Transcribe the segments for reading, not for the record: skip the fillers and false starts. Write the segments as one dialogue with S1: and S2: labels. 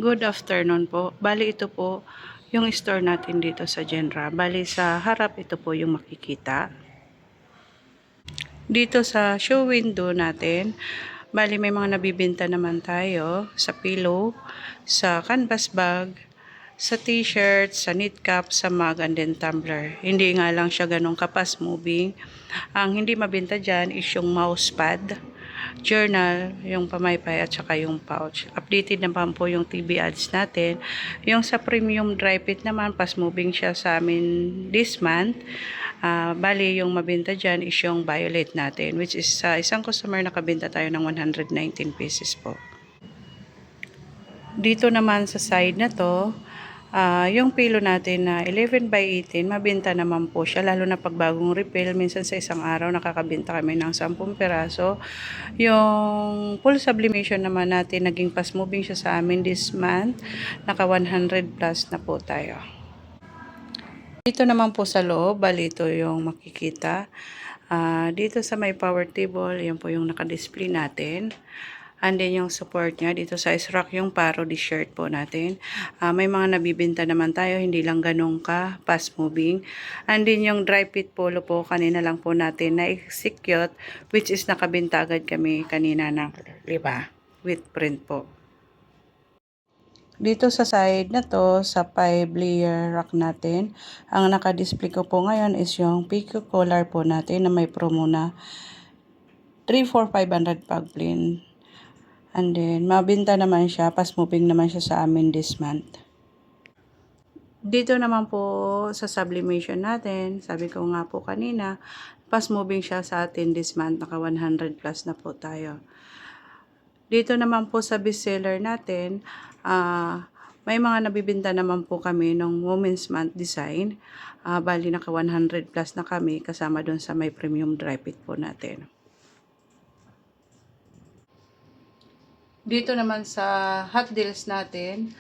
S1: Good afternoon po. Bali ito po yung store natin dito sa Genra. Bali sa harap ito po yung makikita. Dito sa show window natin, bali may mga nabibenta naman tayo sa pillow, sa canvas bag, sa t-shirt, sa knit cap, sa mug and then tumbler. Hindi nga lang siya ganong kapas moving. Ang hindi mabenta dyan is yung mouse pad, journal, yung pamaypay at saka yung pouch. Updated naman po yung TV ads natin. Yung sa premium dry fit naman, fast moving siya sa amin this month. Bali yung mabenta dyan is yung violet natin, which is sa isang customer nakabenta tayo ng 119 pesos po. Dito naman sa side na to, yung pilo natin na 11 by 18, mabenta naman po siya, lalo na pag bagong refill. Minsan sa isang araw nakakabenta kami ng 10 peraso. Yung full sublimation naman natin, naging fast moving siya sa amin this month. Naka 100 plus na po tayo. Dito naman po sa loob, bali ito yung makikita. Dito sa may power table, yan po yung naka-display natin. And then yung support niya, dito sa rack yung parody shirt po natin. May mga nabibenta naman tayo, hindi lang ganun ka fast moving. And then yung dry fit polo po, kanina lang po natin na-execute, which is nakabenta agad kami kanina ng, diba? With print po. Dito sa side na to, sa 5-layer rack natin, ang naka-display ko po ngayon is yung Pico Collar po natin na may promo na 3,4,500 pag plain. And then, mabenta naman siya, fast moving naman siya sa amin this month. Dito naman po sa sublimation natin, sabi ko nga po kanina, fast moving siya sa atin this month, naka 100 plus na po tayo. Dito naman po sa bestseller natin, may mga nabibenta naman po kami ng Women's Month design. Bali naka 100 plus na kami, kasama doon sa may premium dry fit po natin. Dito naman sa hot deals natin,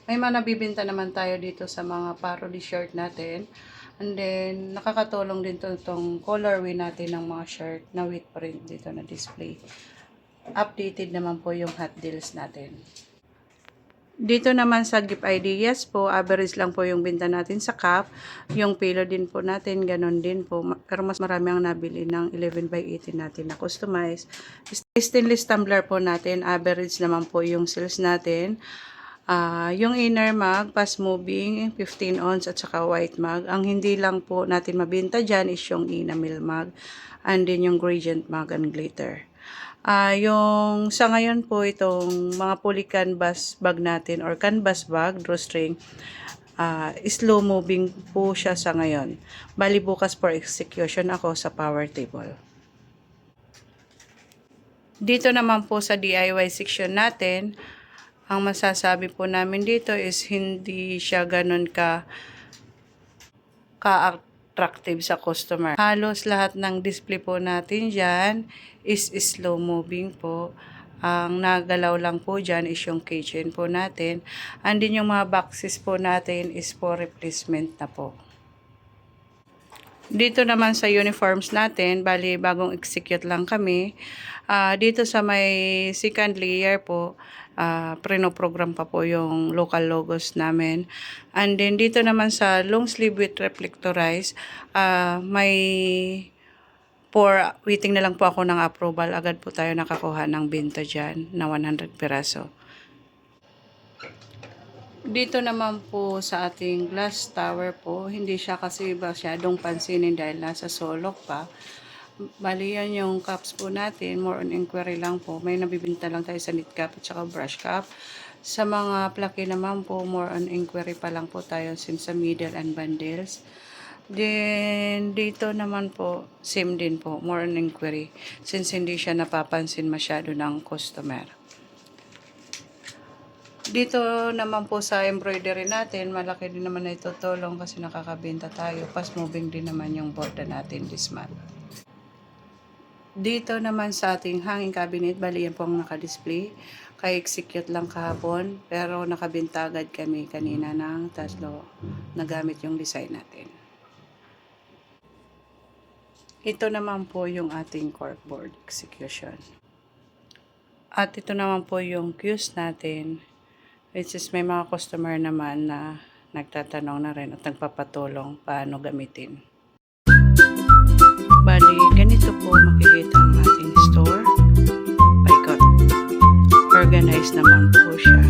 S1: may mga nabibenta naman tayo dito sa mga parody shirt natin. And then, nakakatulong din itong colorway natin ng mga shirt na with print dito na display. Updated naman po yung hot deals natin. Dito naman sa gift ideas po, average lang po yung binta natin sa cup. Yung pillow din po natin, ganun din po. Pero mas marami ang nabili ng 11 by 18 natin na customize. Stainless tumbler po natin, average naman po yung sales natin. Yung inner mug, fast moving, 15 ounce at saka white mug. Ang hindi lang po natin mabinta dyan is yung enamel mug. And then yung gradient mug and glitter. Yung sa ngayon po itong mga poly canvas bag natin or canvas bag, drawstring, slow moving po siya sa ngayon. Bali bukas for execution ako sa power table. Dito naman po sa DIY section natin, ang masasabi po namin dito is hindi siya ganun ka-attractive sa customer. Halos lahat ng display po natin dyan is slow moving po. Ang nagalaw lang po dyan is yung kitchen po natin. And din yung mga boxes po natin is for replacement na po. Dito naman sa uniforms natin, bali bagong execute lang kami. Dito sa may second layer po, preno-program pa po yung local logos namin. And then dito naman sa long sleeve with reflectorize, may waiting na lang po ako ng approval. Agad po tayo nakakuha ng benta dyan na 100 peraso. Dito naman po sa ating glass tower po, hindi siya kasi masyadong pansinin dahil nasa sulok pa. Bali yan yung cups po natin, more on inquiry lang po. May nabibinta lang tayo sa knit cap at saka brush cap. Sa mga plaki naman po, more on inquiry pa lang po tayo since sa middle and bundles. Then, dito naman po, same din po, more on inquiry since hindi siya napapansin masyado ng customer. Dito naman po sa embroidery natin, malaki din naman na itutulong kasi nakakabenta tayo. Fast moving din naman yung border natin this month. Dito naman sa ating hanging cabinet, bali yan po ang naka-display. Ka-execute lang kahapon, pero nakabenta agad kami kanina ng 3 na gamit yung design natin. Ito naman po yung ating corkboard execution. At ito naman po yung cues natin Which is may mga customer naman na nagtatanong na rin at nagpapatulong paano gamitin. Bali, ganito po makikita ang ating store. Paikot. Organized naman po siya.